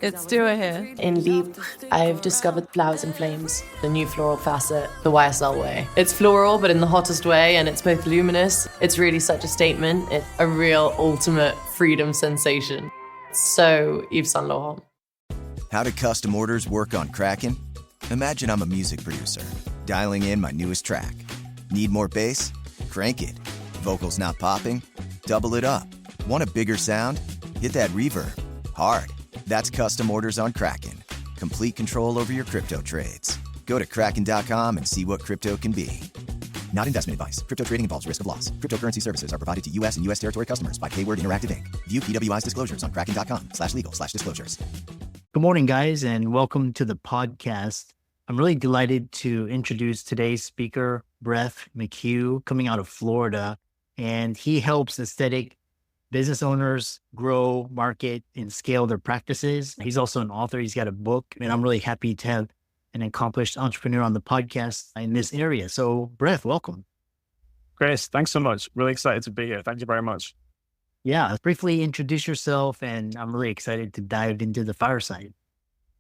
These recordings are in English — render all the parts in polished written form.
It's Dua here. In Leap, I've discovered Flowers and Flames, the new floral facet, the YSL way. It's floral, but in the hottest way, and it's both luminous. It's really such a statement. It's a real ultimate freedom sensation. So, Yves Saint Laurent. How do custom orders work on Kraken? Imagine I'm a music producer, dialing in my newest track. Need more bass? Crank it. Vocals not popping? Double it up. Want a bigger sound? Hit that reverb. Hard. That's custom orders on Kraken. Complete control over your crypto trades. Go to kraken.com and see what crypto can be. Not investment advice. Crypto trading involves risk of loss. Cryptocurrency services are provided to U.S. and U.S. territory customers by Payword Interactive Inc. View PWI's disclosures on kraken.com/legal/disclosures. Good morning, guys, and welcome to the podcast. I'm really delighted to introduce today's speaker, Bref, McHugh, coming out of Florida, and he helps aesthetic business owners grow, market, and scale their practices. He's also an author. He's got a book, and I'm really happy to have an accomplished entrepreneur on the podcast in this area. So, Bref, welcome. Chris, thanks so much. Really excited to be here. Thank you very much. Yeah, briefly introduce yourself, and I'm really excited to dive into the fireside.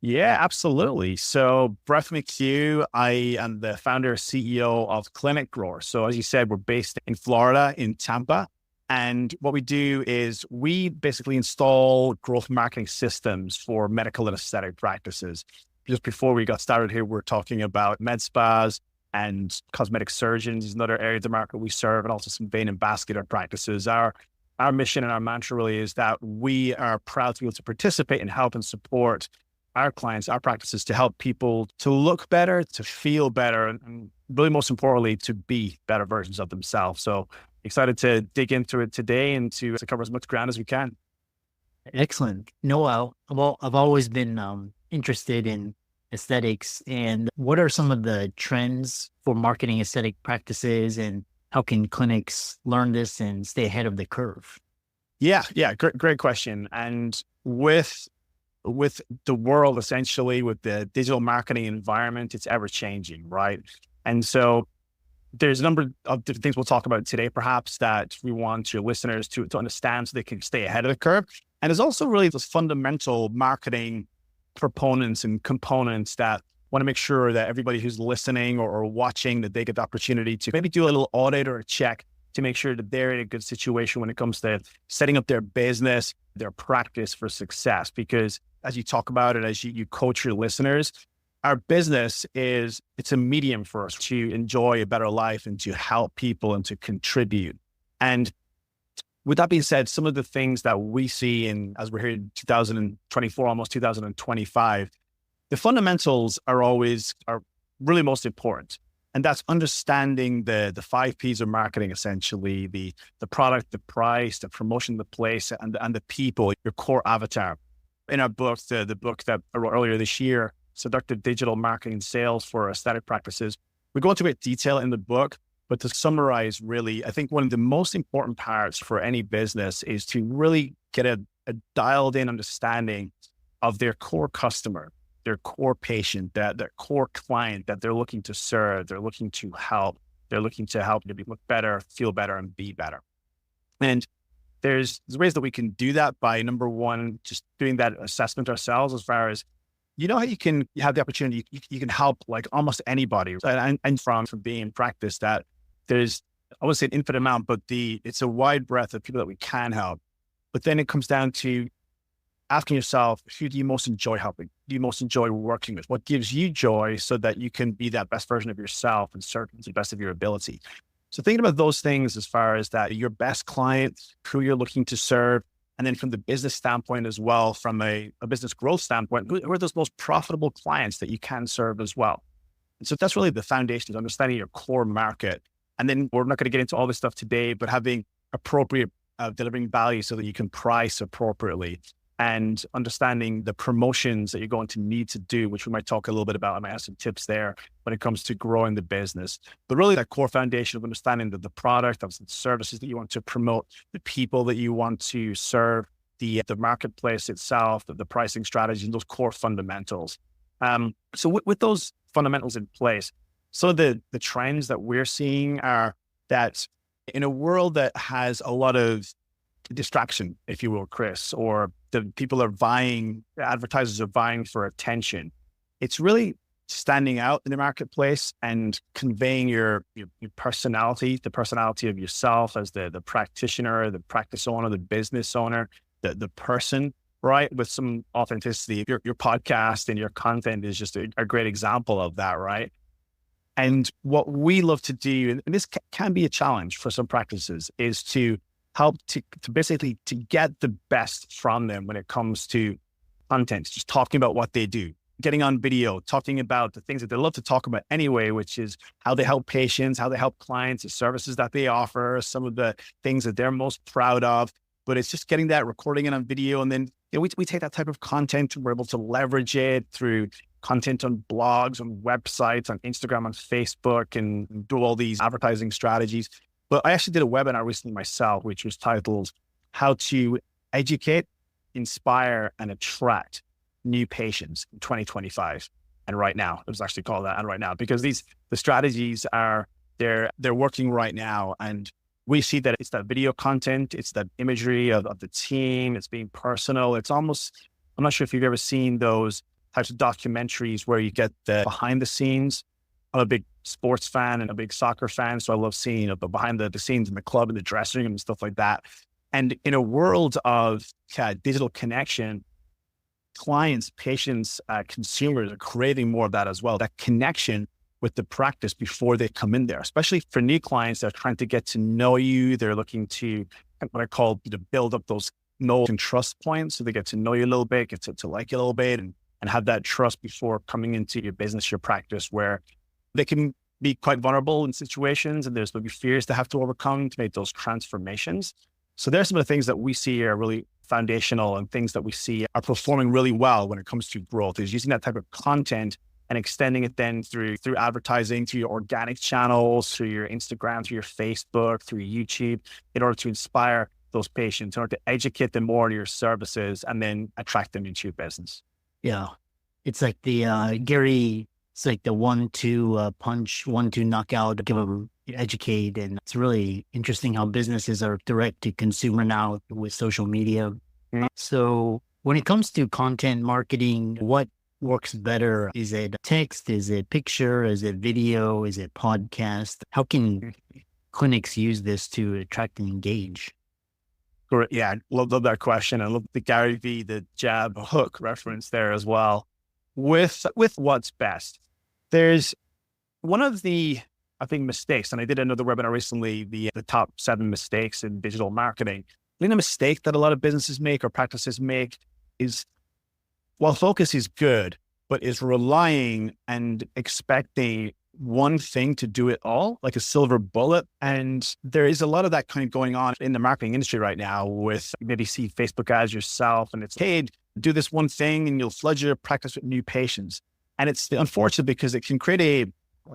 Yeah, absolutely. So, Bref McHugh, I am the founder and CEO of Clinic Grower. So, as you said, we're based in Florida, in Tampa. And what we do is we basically install growth marketing systems for medical and aesthetic practices. Just before we got started here, we're talking about med spas and cosmetic surgeons is another area of the market we serve, and also some vein and vascular practices. Our mission and our mantra really is that we are proud to be able to participate and help and support our clients, our practices, to help people to look better, to feel better, and really most importantly, to be better versions of themselves. So excited to dig into it today and to cover as much ground as we can. Excellent. Noel, well, I've always been interested in aesthetics. And what are some of the trends for marketing aesthetic practices, and how can clinics learn this and stay ahead of the curve? Yeah, great question. And with the world, essentially, with the digital marketing environment, it's ever changing, right? And so there's a number of different things we'll talk about today, perhaps, that we want your listeners to understand so they can stay ahead of the curve. And there's also really those fundamental marketing proponents and components that want to make sure that everybody who's listening or watching, that they get the opportunity to maybe do a little audit or a check to make sure that they're in a good situation when it comes to setting up their business, their practice for success. Because as you talk about it, as you coach your listeners, our business it's a medium for us to enjoy a better life and to help people and to contribute. And with that being said, some of the things that we see as we're here in 2024, almost 2025, the fundamentals are really most important. And that's understanding the 5 Ps of marketing, essentially, the product, the price, the promotion, the place, and the people, your core avatar. In our book, the book that I wrote earlier this year, Seductive Digital Marketing and Sales for Aesthetic Practices, we go into great detail in the book, but to summarize, really, I think one of the most important parts for any business is to really get a dialed in understanding of their core customer, their core patient, their core client that they're looking to serve, they're looking to help to look better, feel better, and be better. And there's ways that we can do that by, number one, just doing that assessment ourselves, as far as, you know, how you have the opportunity, you can help like almost anybody. And from being in practice, that there's, I wouldn't say an infinite amount, but it's a wide breadth of people that we can help. But then it comes down to asking yourself, who do you most enjoy helping? Do you most enjoy working with? What gives you joy, so that you can be that best version of yourself and serve to the best of your ability? So thinking about those things, as far as that, your best client, who you're looking to serve, and then from the business standpoint as well, from a business growth standpoint, who are those most profitable clients that you can serve as well? And so that's really the foundation, is understanding your core market. And then we're not going to get into all this stuff today, but having appropriate delivering value so that you can price appropriately, and understanding the promotions that you're going to need to do, which we might talk a little bit about. I might have some tips there when it comes to growing the business. But really, that core foundation of understanding the product, the services that you want to promote, the people that you want to serve, the marketplace itself, the pricing strategies, and those core fundamentals. So with those fundamentals in place, some of the trends that we're seeing are that in a world that has a lot of distraction, if you will, Chris, or the advertisers are vying for attention. It's really standing out in the marketplace and conveying your personality, the personality of yourself as the practitioner, the practice owner, the business owner, the person, right? With some authenticity. Your podcast and your content is just a great example of that, right? And what we love to do, and this can be a challenge for some practices, is to help to basically to get the best from them when it comes to content, just talking about what they do, getting on video, talking about the things that they love to talk about anyway, which is how they help patients, how they help clients, the services that they offer, some of the things that they're most proud of. But it's just getting that, recording it on video. And then we take that type of content and we're able to leverage it through content on blogs, on websites, on Instagram, on Facebook, and do all these advertising strategies. But I actually did a webinar recently myself, which was titled How to Educate, Inspire, and Attract New Patients in 2025. And right now, it was actually called that, and right now, because the strategies they're working right now. And we see that it's that video content, it's that imagery of the team, it's being personal. It's almost, I'm not sure if you've ever seen those types of documentaries where you get the behind the scenes. I'm a big sports fan and a big soccer fan, so I love seeing the behind the scenes in the club and the dressing room and stuff like that. And in a world of digital connection, clients, patients, consumers are craving more of that as well. That connection with the practice before they come in there, especially for new clients that are trying to get to know you. They're looking to what I call to build up those know and trust points, so they get to know you a little bit, get to like you a little bit, and have that trust before coming into your business, your practice, where they can be quite vulnerable in situations and there's maybe fears to have to overcome to make those transformations. So there's some of the things that we see are really foundational and things that we see are performing really well when it comes to growth, is using that type of content and extending it then through advertising, through your organic channels, through your Instagram, through your Facebook, through YouTube, in order to inspire those patients, in order to educate them more on your services and then attract them into your business. Yeah. It's like the it's like the 1-2 punch, 1-2 knockout, give them educate. And it's really interesting how businesses are direct to consumer now with social media. Mm-hmm. So when it comes to content marketing, what works better? Is it text? Is it picture? Is it video? Is it podcast? How can clinics use this to attract and engage? Great. Yeah, I love that question. I love the Gary V, the jab hook reference there as well. With what's best, there's one of the, I think, mistakes, and I did another webinar recently, the top 7 mistakes in digital marketing. I think the mistake that a lot of businesses make or practices make is, while focus is good, but is relying and expecting one thing to do it all, like a silver bullet. And there is a lot of that kind of going on in the marketing industry right now with maybe see Facebook ads yourself and it's, hey, do this one thing and you'll flood your practice with new patients. And it's unfortunate because it can create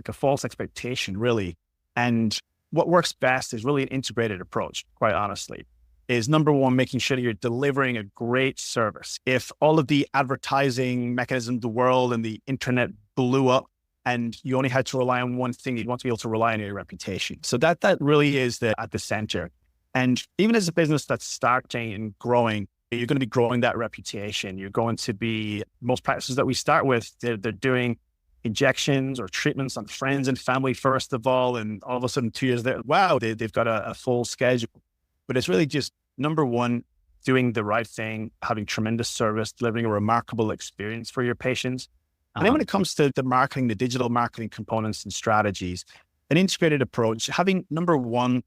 a false expectation, really. And what works best is really an integrated approach, quite honestly, is number one, making sure that you're delivering a great service. If all of the advertising mechanisms of the world and the internet blew up, and you only had to rely on one thing, you'd want to be able to rely on your reputation. So that really is at the center. And even as a business that's starting and growing, you're going to be growing that reputation. You're going to be, most practices that we start with, they're doing injections or treatments on friends and family first of all. And all of a sudden 2 years later, wow, they've got a full schedule. But it's really just number one, doing the right thing, having tremendous service, delivering a remarkable experience for your patients. And then when it comes to the marketing, the digital marketing components and strategies, an integrated approach, having number one,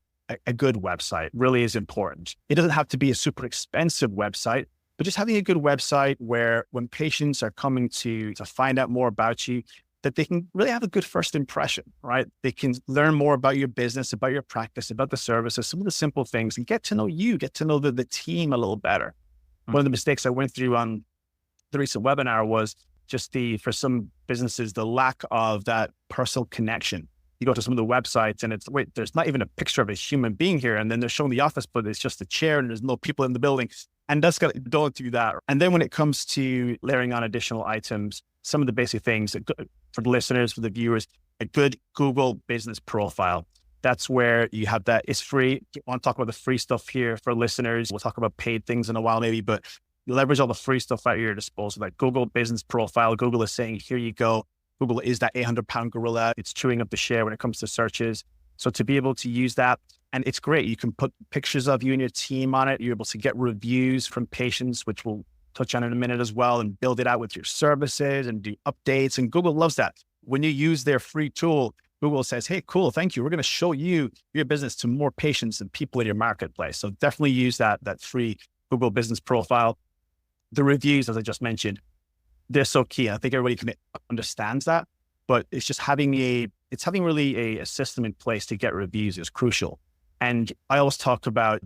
a good website really is important. It doesn't have to be a super expensive website, but just having a good website where when patients are coming to find out more about you, that they can really have a good first impression, right? They can learn more about your business, about your practice, about the services, some of the simple things, and get to know you, get to know the team a little better. One of the mistakes I went through on the recent webinar was just for some businesses, the lack of that personal connection. You go to some of the websites and it's, wait, there's not even a picture of a human being here. And then they're showing the office, but it's just a chair and there's no people in the building. And don't do that. And then when it comes to layering on additional items, some of the basic things for the listeners, for the viewers, a good Google business profile. That's where you have that. It's free. I want to talk about the free stuff here for listeners. We'll talk about paid things in a while maybe, but leverage all the free stuff at your disposal. Like Google Business Profile, Google is saying, here you go. Google is that 800-pound gorilla. It's chewing up the share when it comes to searches. So to be able to use that, and it's great. You can put pictures of you and your team on it. You're able to get reviews from patients, which we'll touch on in a minute as well, and build it out with your services and do updates. And Google loves that. When you use their free tool, Google says, hey, cool, thank you. We're going to show you your business to more patients and people in your marketplace. So definitely use that free Google Business Profile. The reviews, as I just mentioned, they're so key. I think everybody understands that, but it's just having really a system in place to get reviews is crucial. And I always talk about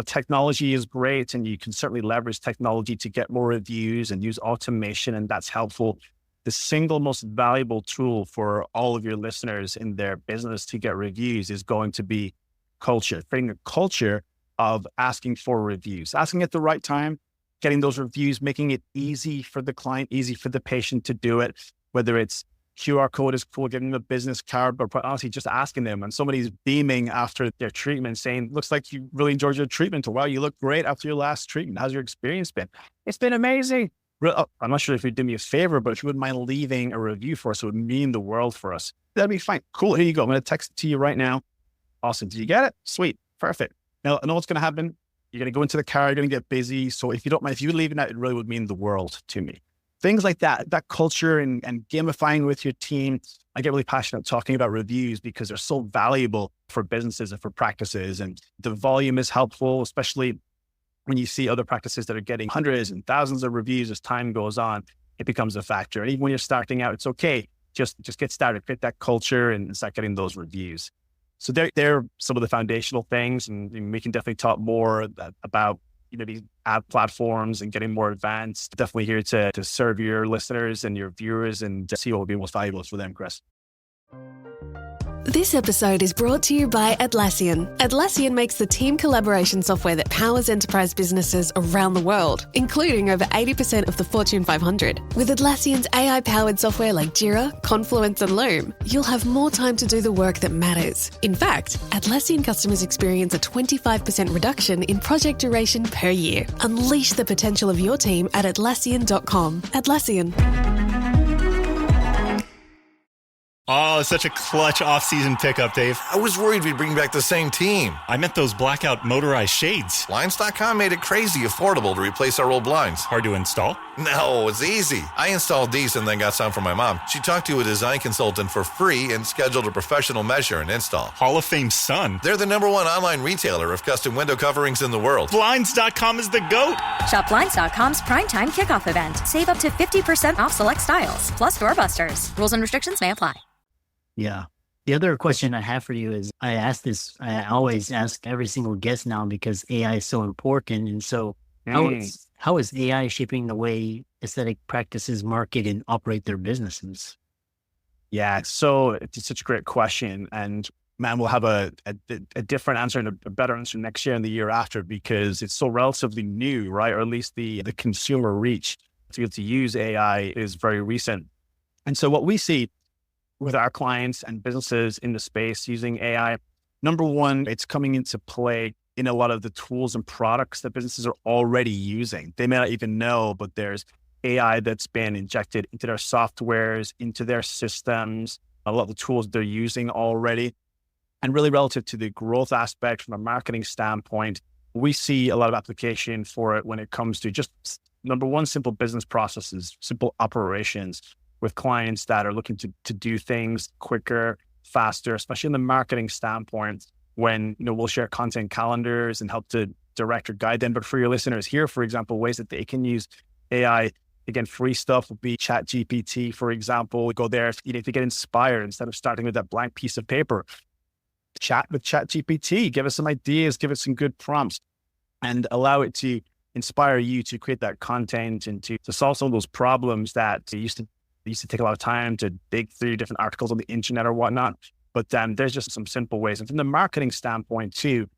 technology is great, and you can certainly leverage technology to get more reviews and use automation, and that's helpful. The single most valuable tool for all of your listeners in their business to get reviews is going to be culture, creating a culture of asking for reviews, asking at the right time, getting those reviews, making it easy for the client, easy for the patient to do it, whether it's QR code is cool, giving them a business card, but honestly, just asking them, and somebody's beaming after their treatment saying, looks like you really enjoyed your treatment, or wow, you look great after your last treatment. How's your experience been? It's been amazing. I'm not sure if you'd do me a favor, but if you wouldn't mind leaving a review for us, it would mean the world for us. That'd be fine. Cool. Here you go. I'm going to text it to you right now. Awesome. Did you get it? Sweet. Perfect. Now, I know what's going to happen. You're going to go into the car. You're going to get busy. So if you don't mind, if you leave it out, it really would mean the world to me. Things like that culture and gamifying with your team. I get really passionate talking about reviews because they're so valuable for businesses and for practices. And the volume is helpful, especially when you see other practices that are getting hundreds and thousands of reviews as time goes on. It becomes a factor. And even when you're starting out, it's okay. Just get started, create that culture and start getting those reviews. So they're some of the foundational things, and we can definitely talk more about these ad platforms and getting more advanced. Definitely here to serve your listeners and your viewers and see what would be most valuable for them, Chris. This episode is brought to you by Atlassian. Atlassian makes the team collaboration software that powers enterprise businesses around the world, including over 80% of the Fortune 500. With Atlassian's AI-powered software like Jira, Confluence, and Loom, you'll have more time to do the work that matters. In fact, Atlassian customers experience a 25% reduction in project duration per year. Unleash the potential of your team at Atlassian.com. Atlassian. Oh, such a clutch off-season pickup, Dave. I was worried we'd bring back the same team. I meant those blackout motorized shades. Blinds.com made it crazy affordable to replace our old blinds. Hard to install? No, it's easy. I installed these and then got some for my mom. She talked to a design consultant for free and scheduled a professional measure and install. Hall of Fame son. They're the #1 online retailer of custom window coverings in the world. Blinds.com is the GOAT. Shop Blinds.com's primetime kickoff event. Save up to 50% off select styles, plus doorbusters. Rules and restrictions may apply. Yeah. The other question I have for you is, I always ask every single guest now because AI is so important. And so how is AI shaping the way aesthetic practices market and operate their businesses? Yeah, so it's such a great question. And man, we'll have a different answer and a better answer next year and the year after, because it's so relatively new, right? Or at least the consumer reach to be able to use AI is very recent. And so what we see with our clients and businesses in the space using AI, number one, it's coming into play in a lot of the tools and products that businesses are already using. They may not even know, but there's AI that's been injected into their softwares, into their systems, a lot of the tools they're using already. And really relative to the growth aspect from a marketing standpoint, we see a lot of application for it when it comes to just, number one, simple business processes, simple operations, with clients that are looking to do things quicker, faster, especially in the marketing standpoint, when we'll share content calendars and help to direct or guide them. But for your listeners here, for example, ways that they can use AI, again, free stuff would be ChatGPT, for example. We go there if you get inspired, instead of starting with that blank piece of paper, chat with ChatGPT, give us some ideas, give us some good prompts, and allow it to inspire you to create that content and to solve some of those problems that used to take a lot of time to dig through different articles on the internet or whatnot. But there's just some simple ways. And from the marketing standpoint too,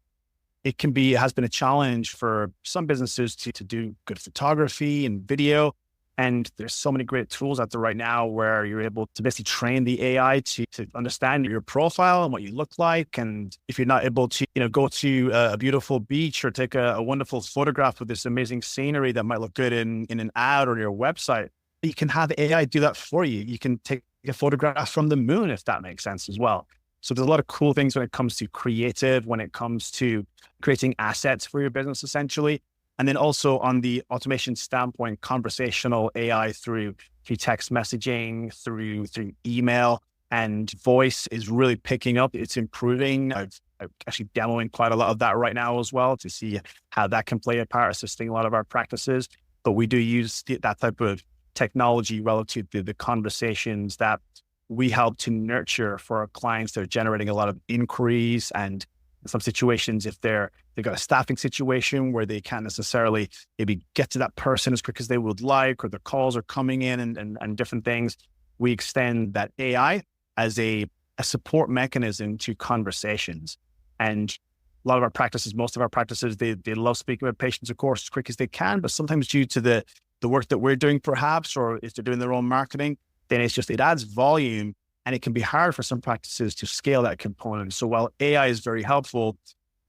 it has been a challenge for some businesses to do good photography and video. And there's so many great tools out there right now where you're able to basically train the AI to understand your profile and what you look like. And if you're not able to, go to a beautiful beach or take a wonderful photograph of this amazing scenery that might look good in an ad or your website, you can have AI do that for you. You can take a photograph from the moon, if that makes sense as well. So there's a lot of cool things when it comes to creative, when it comes to creating assets for your business, essentially. And then also on the automation standpoint, conversational AI through text messaging, through email and voice is really picking up. It's improving. I'm actually demoing quite a lot of that right now as well to see how that can play a part, assisting a lot of our practices. But we do use that type of technology relative to the conversations that we help to nurture for our clients. They're generating a lot of inquiries, and in some situations, if they've got a staffing situation where they can't necessarily maybe get to that person as quick as they would like, or the calls are coming in and different things, we extend that AI as a support mechanism to conversations. And a lot of our practices, most of our practices, they love speaking with patients, of course, as quick as they can, but sometimes due to the work that we're doing perhaps, or if they're doing their own marketing, then it adds volume. And it can be hard for some practices to scale that component. So while AI is very helpful,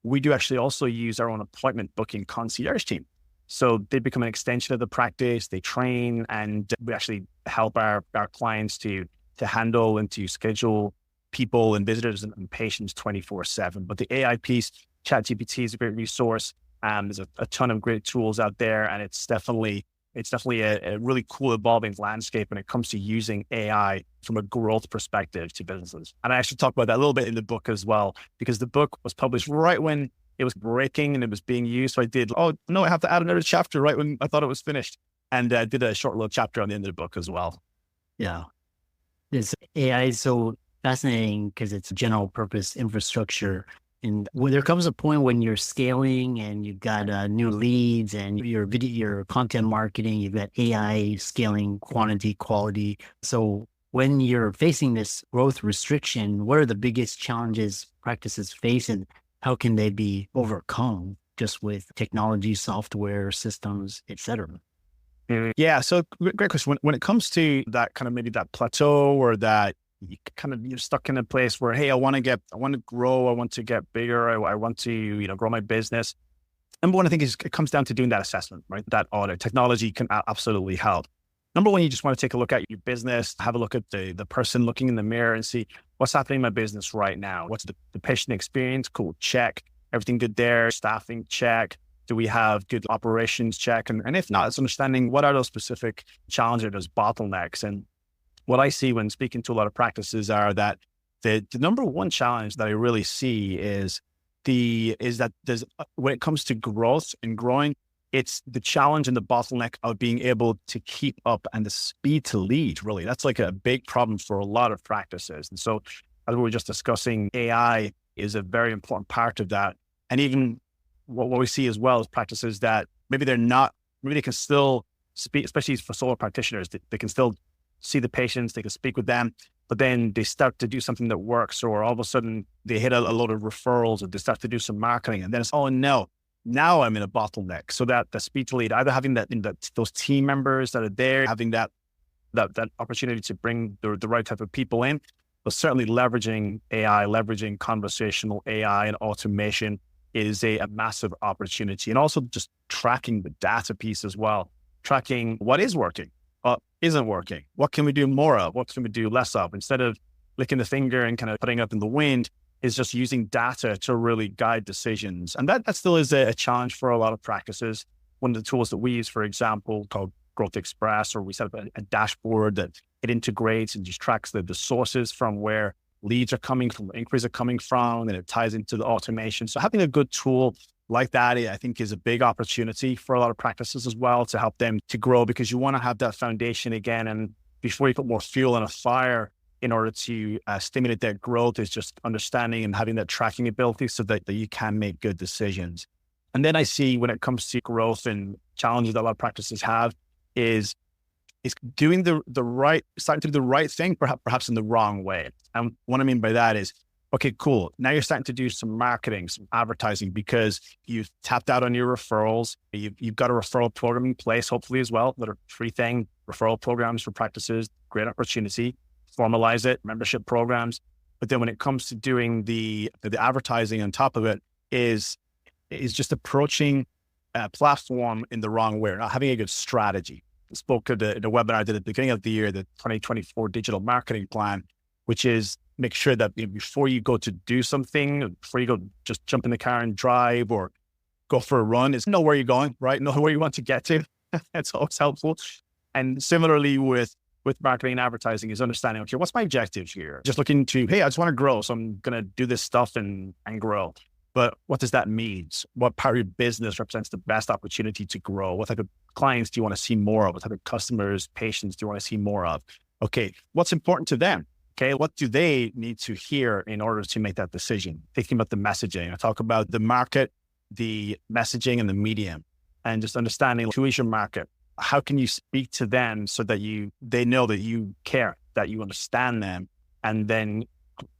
we do actually also use our own appointment booking concierge team. So they become an extension of the practice, they train, and we actually help our clients to handle and to schedule people and visitors and patients 24/7. But the AI piece, ChatGPT is a great resource. There's a ton of great tools out there, and it's definitely a really cool evolving landscape when it comes to using AI from a growth perspective to businesses. And I actually talk about that a little bit in the book as well, because the book was published right when it was breaking and it was being used. So I have to add another chapter right when I thought it was finished. And I did a short little chapter on the end of the book as well. Yeah. This AI is so fascinating because it's general purpose infrastructure. And when there comes a point when you're scaling and you've got new leads and your content marketing, you've got AI scaling quantity, quality. So when you're facing this growth restriction, what are the biggest challenges practices face, and how can they be overcome just with technology, software, systems, et cetera? Yeah. So great question. When it comes to that kind of maybe that plateau, or that you're stuck in a place where, hey, I want to grow, I want to get bigger, I want to, grow my business. Number one, I think it comes down to doing that assessment, right? That audit. Technology can absolutely help. Number one, you just want to take a look at your business, have a look at the person looking in the mirror and see what's happening in my business right now. What's the patient experience? Cool. Check. Everything good there. Staffing, check. Do we have good operations? Check. And if not, it's understanding what are those specific challenges, those bottlenecks. And what I see when speaking to a lot of practices are that the number one challenge that I really see is that there's, when it comes to growth and growing, it's the challenge and the bottleneck of being able to keep up and the speed to lead, really. That's like a big problem for a lot of practices. And so as we were just discussing, AI is a very important part of that. And even what we see as well is practices that maybe they can still speak, especially for solo practitioners, they can still see the patients, they can speak with them, but then they start to do something that works, or all of a sudden they hit a load of referrals, or they start to do some marketing, and then it's, oh no, now I'm in a bottleneck. So that the speed to lead, either having those team members that are there, having that opportunity to bring the right type of people in, but certainly leveraging AI, leveraging conversational AI and automation is a massive opportunity. And also just tracking the data piece as well, tracking what is working, what isn't working, what can we do more of, what can we do less of, instead of licking the finger and kind of putting up in the wind, is just using data to really guide decisions. And that still is a challenge for a lot of practices. One of the tools that we use, for example, called Growth Express, or we set up a dashboard that it integrates and just tracks the sources from where leads are coming from, inquiries are coming from, and it ties into the automation. So having a good tool like that, I think, is a big opportunity for a lot of practices as well, to help them to grow, because you want to have that foundation again. And before you put more fuel on a fire, in order to stimulate that growth, is just understanding and having that tracking ability so that you can make good decisions. And then I see when it comes to growth and challenges that a lot of practices have is doing starting to do the right thing, perhaps in the wrong way. And what I mean by that is, Okay, cool. Now you're starting to do some marketing, some advertising, because you've tapped out on your referrals. You've got a referral program in place, hopefully as well, that are free thing, referral programs for practices, great opportunity, formalize it, membership programs. But then when it comes to doing the advertising on top of it is just approaching a platform in the wrong way, not having a good strategy. I spoke at the webinar I did at the beginning of the year, the 2024 digital marketing plan, which is make sure that before you go to do something, before you go just jump in the car and drive or go for a run, is know where you're going, right? Know where you want to get to. That's always helpful. And similarly with marketing and advertising is understanding, okay, what's my objective here? Just looking to, hey, I just want to grow. So I'm going to do this stuff and grow. But what does that mean? What part of your business represents the best opportunity to grow? What type of clients do you want to see more of? What type of customers, patients do you want to see more of? Okay, what's important to them? Okay, what do they need to hear in order to make that decision? Thinking about the messaging. I talk about the market, the messaging, and the medium, and just understanding who is your market. How can you speak to them so that they know that you care, that you understand them, and then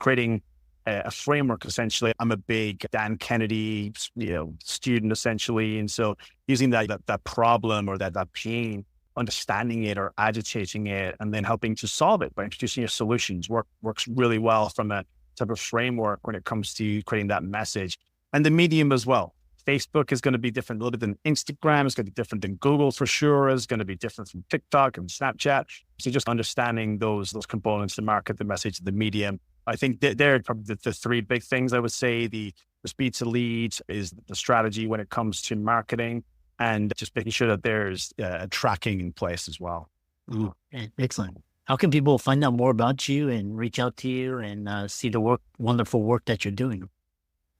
creating a framework. Essentially, I'm a big Dan Kennedy, student essentially, and so using that problem or that pain, understanding it or agitating it, and then helping to solve it by introducing your solutions works really well from a type of framework when it comes to creating that message. And the medium as well. Facebook is going to be different a little bit than Instagram. It's going to be different than Google for sure. It's going to be different from TikTok and Snapchat. So just understanding those components, the market, the message, the medium. I think they're probably the three big things I would say. The speed to lead is the strategy when it comes to marketing, and just making sure that there's tracking in place as well. Ooh, excellent. How can people find out more about you and reach out to you and see the wonderful work that you're doing?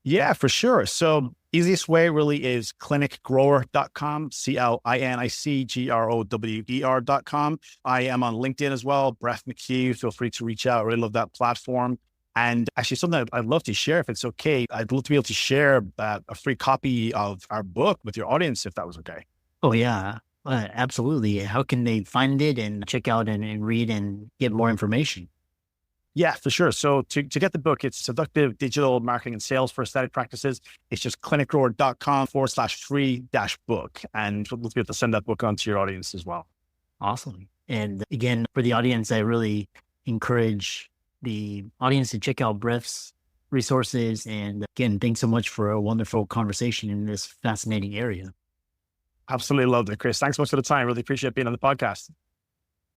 Yeah, for sure. So easiest way really is clinicgrower.com, CLINICGROWER.com. I am on LinkedIn as well, Bref McHugh. Feel free to reach out. I really love that platform. And actually something I'd love to share, if it's okay, I'd love to be able to share a free copy of our book with your audience, if that was okay. Oh, yeah, absolutely. How can they find it and check out and read and get more information? Yeah, for sure. So to get the book, it's Seductive Digital Marketing and Sales for Aesthetic Practices. It's just clinicgrower.com/free-book. And we'll be able to send that book on to your audience as well. Awesome. And again, for the audience, I really encourage the audience to check out Bref's resources. And again, thanks so much for a wonderful conversation in this fascinating area. Absolutely loved it, Chris. Thanks so much for the time. Really appreciate being on the podcast.